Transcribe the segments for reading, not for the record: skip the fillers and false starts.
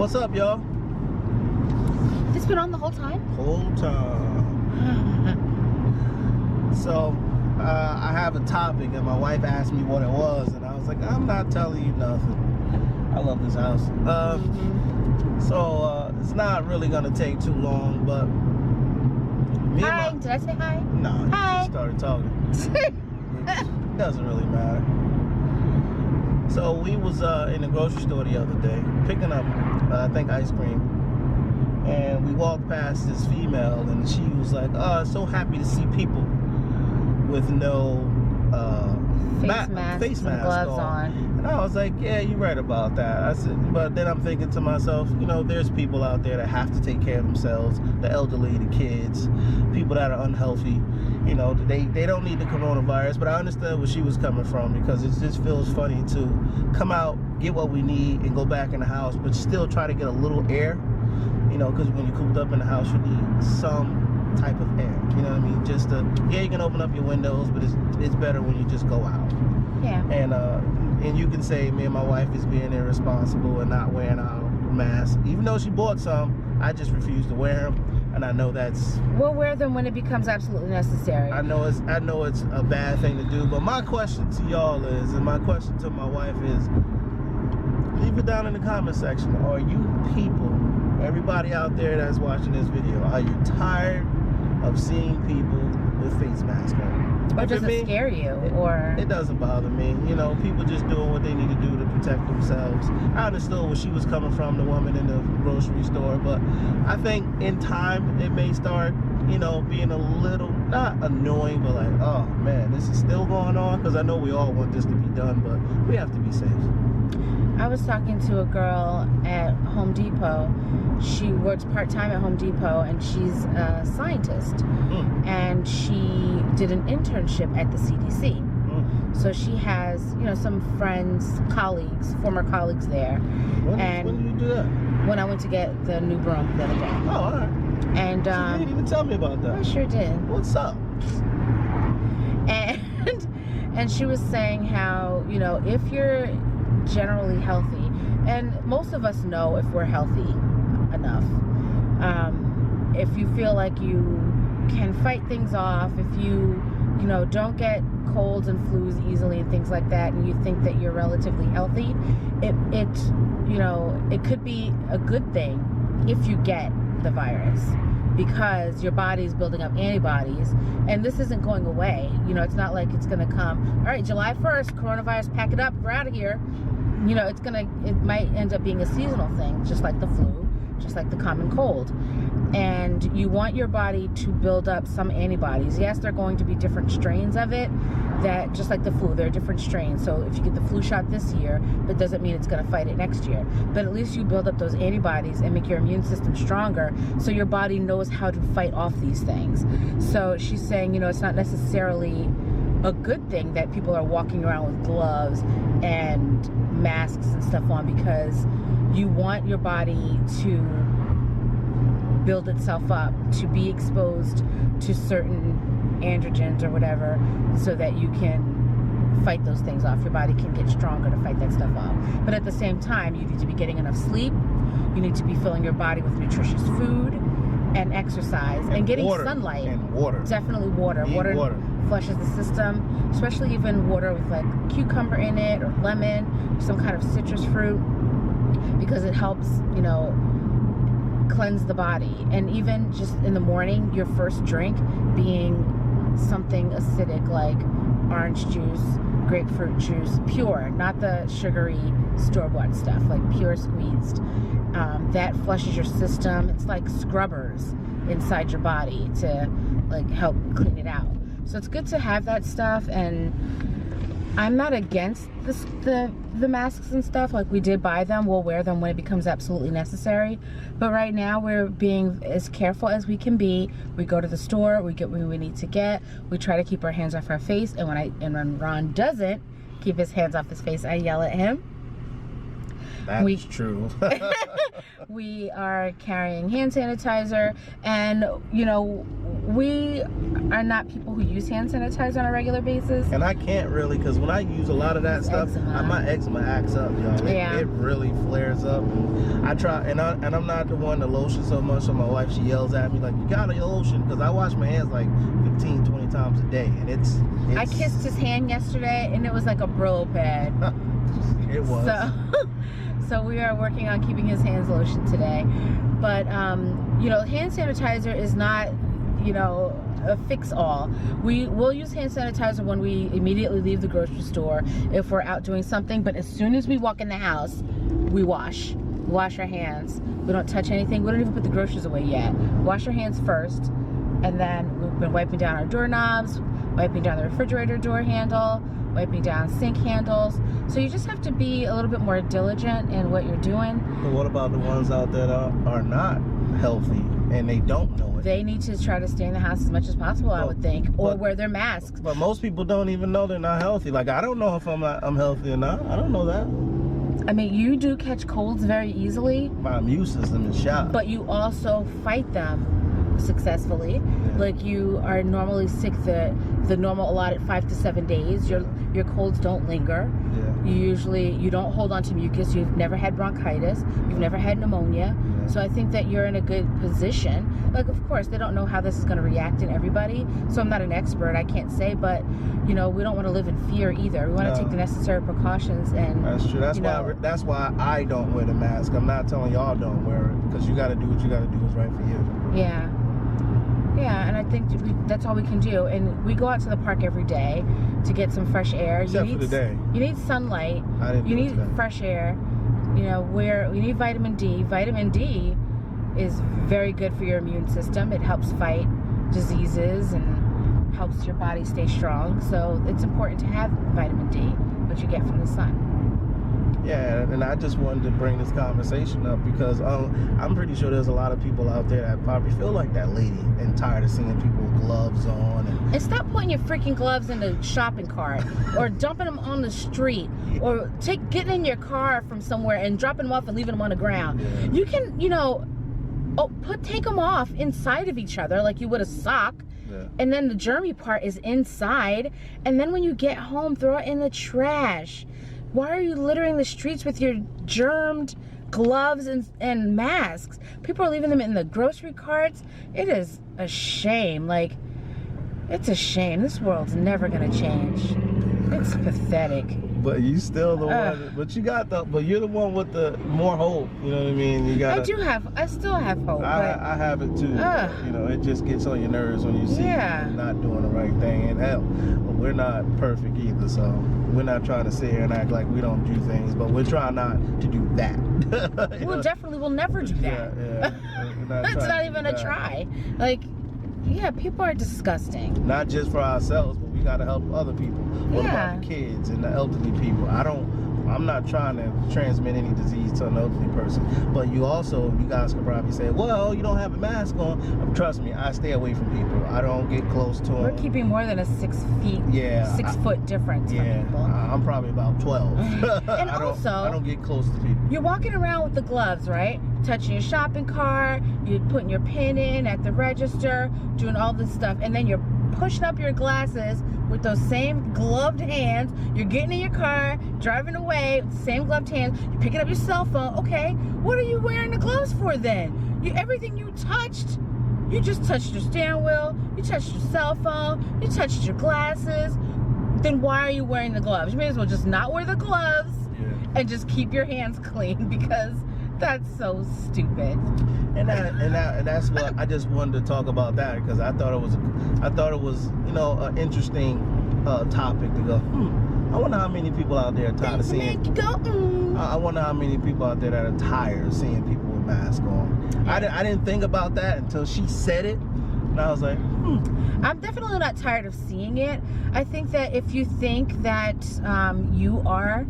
What's up, y'all? It's been on the whole time? Whole time. So, I have a topic and my wife asked me what it was and I was like, I'm not telling you nothing. I love this house. So, it's not really going to take too long, but... Hi, did I say hi? No, hi. You just started talking. It doesn't really matter. So, we was in the grocery store the other day, picking up, I think, ice cream. And we walked past this female and she was like, oh, so happy to see people with no face mask gloves on. And I was like, yeah, you're right about that. I said, but then I'm thinking to myself, you know, there's people out there that have to take care of themselves, the elderly, the kids, people that are unhealthy. You know, they don't need the coronavirus, but I understand where she was coming from because it just feels funny to come out, get what we need, and go back in the house, but still try to get a little air. You know, because when you're cooped up in the house, you need some type of air. You know what I mean? Just yeah, you can open up your windows, but it's better when you just go out. Yeah. And you can say me and my wife is being irresponsible and not wearing our masks, even though she bought some. I just refuse to wear them, and I know that's. We'll wear them when it becomes absolutely necessary. I know it's a bad thing to do, but my question to y'all is, and my question to my wife is, leave it down in the comment section. Are you people? Everybody out there that's watching this video, are you tired of seeing people with face masks on? Or does it scare you? Or it doesn't bother me. You know, people just doing what they need to do to protect themselves. I understood where she was coming from, the woman in the grocery store, but I think in time it may start, you know, being a little, not annoying, but like, oh man, this is still going on, because I know we all want this to be done, but we have to be safe. I was talking to a girl at Home Depot. She works part-time at Home Depot, and she's a scientist. And she did an internship at the CDC. So she has, you know, some friends, colleagues, former colleagues there. When did you do that? When I went to get the new broom the other day. Oh, all right. And you didn't even tell me about that. I sure did. What's up? And she was saying how, you know, if you're generally healthy, and most of us know if we're healthy enough, if you feel like you can fight things off, if you know, don't get colds and flus easily and things like that, and you think that you're relatively healthy, it you know, it could be a good thing if you get the virus, because your body's building up antibodies, and this isn't going away. You know, it's not like it's gonna come, all right, July 1st, coronavirus, pack it up, we're out of here. You know, it might end up being a seasonal thing, just like the flu, just like the common cold. And you want your body to build up some antibodies. Yes, there are going to be different strains of it, that just like the flu, there are different strains. So if you get the flu shot this year, that doesn't mean it's gonna fight it next year. But at least you build up those antibodies and make your immune system stronger, so your body knows how to fight off these things. So she's saying, you know, it's not necessarily a good thing that people are walking around with gloves and masks and stuff on, because you want your body to build itself up, to be exposed to certain androgens or whatever, so that you can fight those things off. Your body can get stronger to fight that stuff off. But at the same time, you need to be getting enough sleep. You need to be filling your body with nutritious food and exercise and getting sunlight. And water. Definitely water. Water flushes the system, especially even water with like cucumber in it, or lemon, or some kind of citrus fruit, because it helps, you know, cleanse the body. And even just in the morning, your first drink being something acidic like orange juice, grapefruit juice, pure, not the sugary store-bought stuff, like pure squeezed. That flushes your system. It's like scrubbers inside your body to like help clean it out. So it's good to have that stuff, and I'm not against the masks and stuff. Like, we did buy them. We'll wear them when it becomes absolutely necessary. But right now we're being as careful as we can be. We go to the store, we get what we need to get. We try to keep our hands off our face. And when Ron doesn't keep his hands off his face, I yell at him. That's true. We are carrying hand sanitizer, and you know, we are not people who use hand sanitizer on a regular basis. And I can't really, because when I use a lot of that stuff, my eczema acts up, y'all. It really flares up. And I try, and I'm not the one to lotion so much, so my wife, she yells at me like, you gotta lotion, because I wash my hands like 15, 20 times a day, and it's I kissed his hand yesterday, and it was like a Brillo pad. It was. So we are working on keeping his hands lotion today. But, you know, hand sanitizer is not, you know, a fix-all. We will use hand sanitizer when we immediately leave the grocery store if we're out doing something, but as soon as we walk in the house, we wash our hands. We don't touch anything. We don't even put the groceries away yet. Wash our hands first, and then we've been wiping down our doorknobs, wiping down the refrigerator door handle, wiping down sink handles. So you just have to be a little bit more diligent in what you're doing. But what about the ones out there that are not healthy and they don't know it? They need to try to stay in the house as much as possible, I would think, or wear their masks. But most people don't even know they're not healthy. Like, I don't know if I'm healthy or not. I don't know that. I mean, you do catch colds very easily. My immune system is shot. But you also fight them successfully. Yeah. Like, you are normally sick the normal allotted 5 to 7 days. Your colds don't linger. Yeah. You don't hold on to mucus. You've never had bronchitis. You've never had pneumonia. Yeah. So I think that you're in a good position. Like, of course, they don't know how this is going to react in everybody. So I'm not an expert. I can't say, but you know, we don't want to live in fear either. We want to take the necessary precautions. And that's true. That's why I don't wear the mask. I'm not telling y'all don't wear it, because you got to do what you got to do is right for you. Yeah. Yeah, and I think that's all we can do. And we go out to the park every day to get some fresh air. Except for the day. You need sunlight. You need fresh air. You know, you need vitamin D. Vitamin D is very good for your immune system. It helps fight diseases and helps your body stay strong. So it's important to have vitamin D, which you get from the sun. Yeah, and I just wanted to bring this conversation up because I'm pretty sure there's a lot of people out there that probably feel like that lady and tired of seeing people with gloves on. And stop putting your freaking gloves in the shopping cart or dumping them on the street or getting in your car from somewhere and dropping them off and leaving them on the ground. Yeah. You can, you know, take them off inside of each other like you would a sock. Yeah. And then the germy part is inside. And then when you get home, throw it in the trash. Why are you littering the streets with your germed gloves and masks? People are leaving them in the grocery carts. It is a shame. Like, it's a shame. This world's never gonna change. It's pathetic. But you still the one. But but you're the one with the more hope. You know what I mean? I still have hope. I have it too. You know, it just gets on your nerves when you see people not doing the right thing. And hell, we're not perfect either. So we're not trying to sit here and act like we don't do things, but we're trying not to do that. Definitely will never do that. Yeah. It's not even a try. Like, yeah, people are disgusting. Not just for ourselves, but we got to help other people. What about the kids and the elderly people? I'm not trying to transmit any disease to an elderly person, but you guys could probably say, well, you don't have a mask on. Trust me, I stay away from people. I don't get close to them. We're keeping more than a 6 foot difference from people. I'm probably about 12. And I don't get close to people. You're walking around with the gloves, right? Touching your shopping cart, you're putting your pin in at the register, doing all this stuff, and then you're pushing up your glasses with those same gloved hands. You're getting in your car, driving away with the same gloved hands. You're picking up your cell phone. Okay, what are you wearing the gloves for then? Everything you touched, you just touched your steering wheel, you touched your cell phone, you touched your glasses. Then why are you wearing the gloves? You may as well just not wear the gloves and just keep your hands clean, because that's so stupid. And that's what I just wanted to talk about, that because I thought it was you know, an interesting topic to go. I wonder how many people out there are tired of seeing. I wonder how many people out there that are tired of seeing people with masks on. I didn't think about that until she said it, and I was like, I'm definitely not tired of seeing it. I think that if you think that you are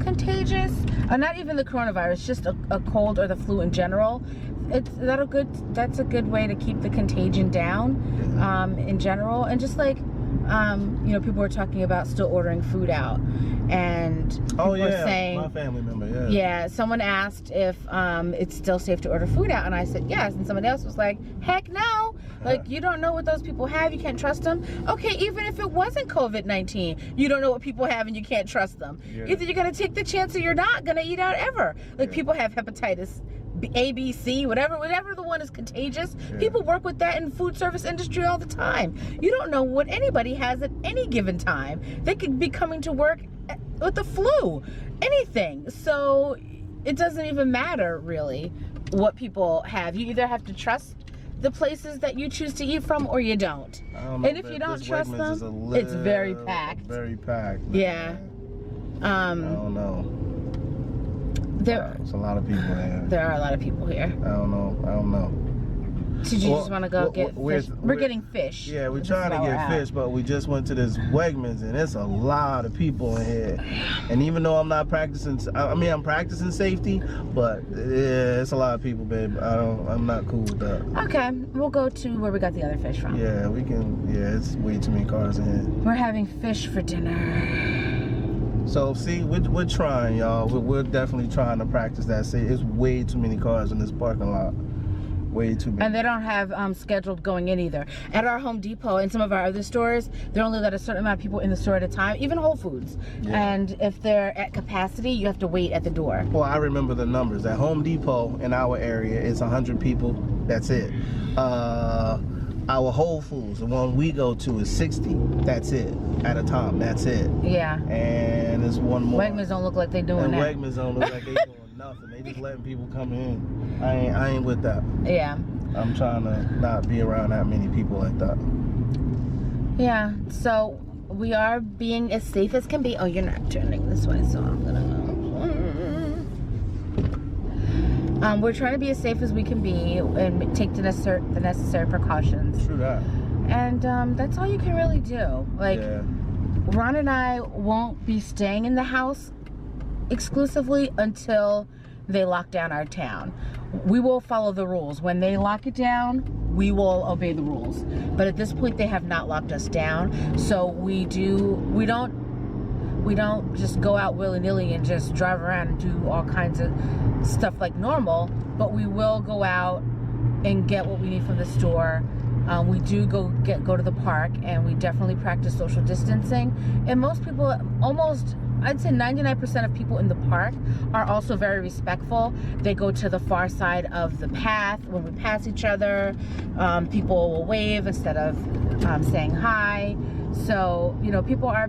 contagious, not even the coronavirus, just a cold or the flu in general, that's a good way to keep the contagion down in general. And just like you know, people were talking about still ordering food out, and people were saying, my family member, someone asked if it's still safe to order food out, and I said yes, and somebody else was like, heck no. Like, you don't know what those people have. You can't trust them. Okay, even if it wasn't COVID-19, you don't know what people have and you can't trust them. Yeah. Either you're going to take the chance or you're not going to eat out ever. Like, people have hepatitis A, B, C, whatever the one is contagious. Yeah. People work with that in food service industry all the time. You don't know what anybody has at any given time. They could be coming to work with the flu, anything. So it doesn't even matter really what people have. You either have to trust the places that you choose to eat from or you don't. I know, and if you don't trust them, it's very packed. Very packed. Yeah. I don't know. There's a lot of people here. There are a lot of people here. I don't know. Did you just want to go get fish? We're getting fish. Yeah, we're trying to get fish, but we just went to this Wegmans and it's a lot of people in here. And even though I'm not practicing, I'm practicing safety, but yeah, it's a lot of people, babe. I'm not cool with that. Okay, we'll go to where we got the other fish from. Yeah, we can. Yeah, it's way too many cars in here. We're having fish for dinner. So see, we're trying, y'all. We're definitely trying to practice that. See, it's way too many cars in this parking lot. Way too many. And they don't have scheduled going in either. At our Home Depot and some of our other stores, they're only let a certain amount of people in the store at a time, even Whole Foods. Yeah. And if they're at capacity, you have to wait at the door. Well, I remember the numbers. At Home Depot in our area, it's 100 people. That's it. Our Whole Foods, the one we go to, is 60. That's it. At a time. That's it. Yeah. And there's one more. Wegmans don't look like they doing that. And Wegmans don't look like they doing nothing. They just letting people come in. I ain't with that. Yeah. I'm trying to not be around that many people like that. Yeah. So we are being as safe as can be. Oh, you're not turning this way, so I'm gonna go. We're trying to be as safe as we can be and take the necessary precautions. True that. And that's all you can really do. Like, yeah. Ron and I won't be staying in the house exclusively until they lock down our town. We will follow the rules. When they lock it down, we will obey the rules. But at this point, they have not locked us down. So we don't just go out willy-nilly and just drive around and do all kinds of stuff like normal, but we will go out and get what we need from the store. We do go to the park, and we definitely practice social distancing. And most people, I'd say 99% of people in the park are also very respectful. They go to the far side of the path when we pass each other. People will wave instead of saying hi. So, people are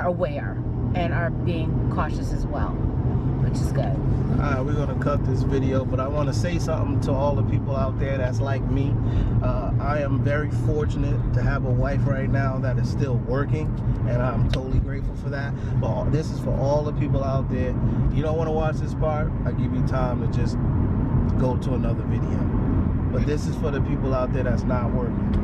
aware and are being cautious as well, which is good. Alright, we're going to cut this video, but I want to say something to all the people out there that's like me. I am very fortunate to have a wife right now that is still working, and I'm totally grateful for that. But this is for all the people out there. You don't want to watch this part, I give you time to just go to another video. But this is for the people out there that's not working.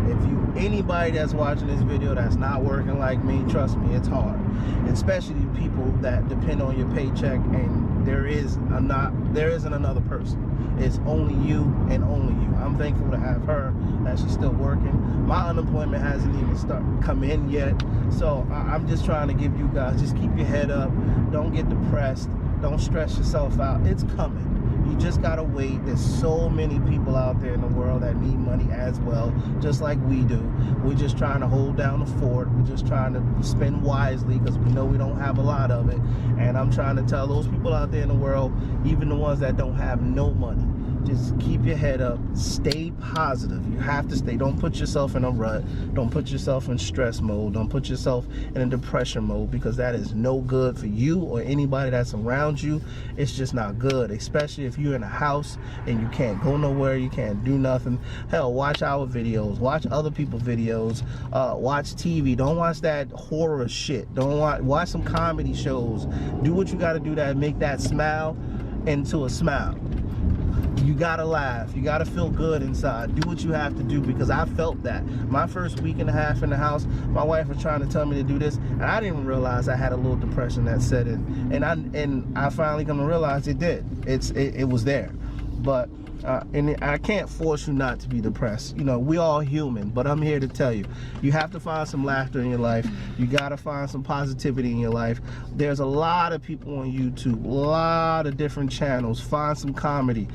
If anybody that's watching this video that's not working like me, trust me, it's hard. Especially people that depend on your paycheck, and there isn't another person. It's only you and only you. I'm thankful to have her, that she's still working. My unemployment hasn't even come in yet. So I'm just trying to give you guys, just keep your head up. Don't get depressed. Don't stress yourself out. It's coming. You just gotta wait. There's so many people out there in the world that need money as well, just like we do. We're just trying to hold down the fort. We're just trying to spend wisely because we know we don't have a lot of it. And I'm trying to tell those people out there in the world, even the ones that don't have no money, just keep your head up. Stay positive. You have to stay. Don't put yourself in a rut. Don't put yourself in stress mode. Don't put yourself in a depression mode, because that is no good for you or anybody that's around you. It's just not good, especially if you're in a house and you can't go nowhere, you can't do nothing. Hell, watch our videos. Watch other people's videos. Watch TV. Don't watch that horror shit. Don't watch some comedy shows. Do what you got to do to make that smile into a smile. You gotta laugh. You gotta feel good inside. Do what you have to do, because I felt that. My first week and a half in the house, my wife was trying to tell me to do this, and I didn't even realize I had a little depression that set in. And I finally come to realize it did. It was there. But and I can't force you not to be depressed. You know, we all human, but I'm here to tell you, you have to find some laughter in your life. You got to find some positivity in your life. There's a lot of people on YouTube, a lot of different channels. Find some comedy.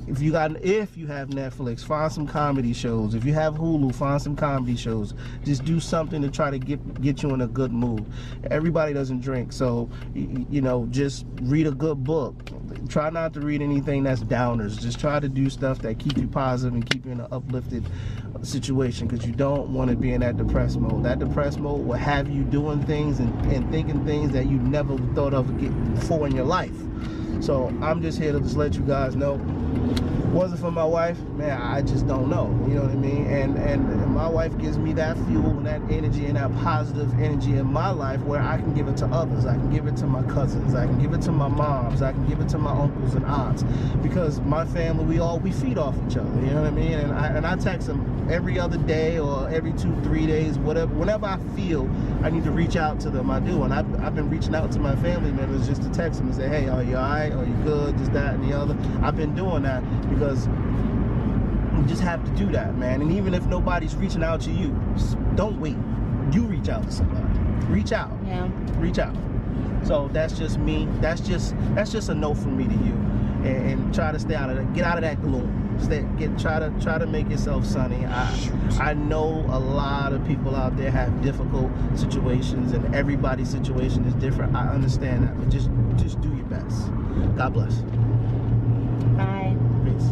If you have Netflix, find some comedy shows. If you have Hulu, find some comedy shows. Just do something to try to get you in a good mood. Everybody doesn't drink, so you know, just read a good book. Try not to read anything that's downers. Just try to do stuff that keep you positive and keep you in an uplifted situation, because you don't want to be in that depressed mode. That depressed mode will have you doing things and thinking things that you never thought of before in your life. So I'm just here to just let you guys know. Wasn't for my wife, man, I just don't know. You know what I mean? And my wife gives me that fuel and that energy and that positive energy in my life, where I can give it to others. I can give it to my cousins. I can give it to my moms. I can give it to my uncles and aunts, because my family, we feed off each other. You know what I mean? And I text them every other day or every 2-3 days, whatever. Whenever I feel I need to reach out to them, I do. And I've been reaching out to my family members just to text them and say, hey, are you all right? Are you good? Just that and the other. I've been doing that because you just have to do that, man. And even if nobody's reaching out to you, don't wait. You reach out to somebody. Reach out. Yeah. Reach out. So that's just me. That's just a no from me to you. And try to stay out of that. Get out of that gloom. Try to make yourself sunny. I know a lot of people out there have difficult situations, and everybody's situation is different. I understand that, but just do your best. God bless. Bye. Peace.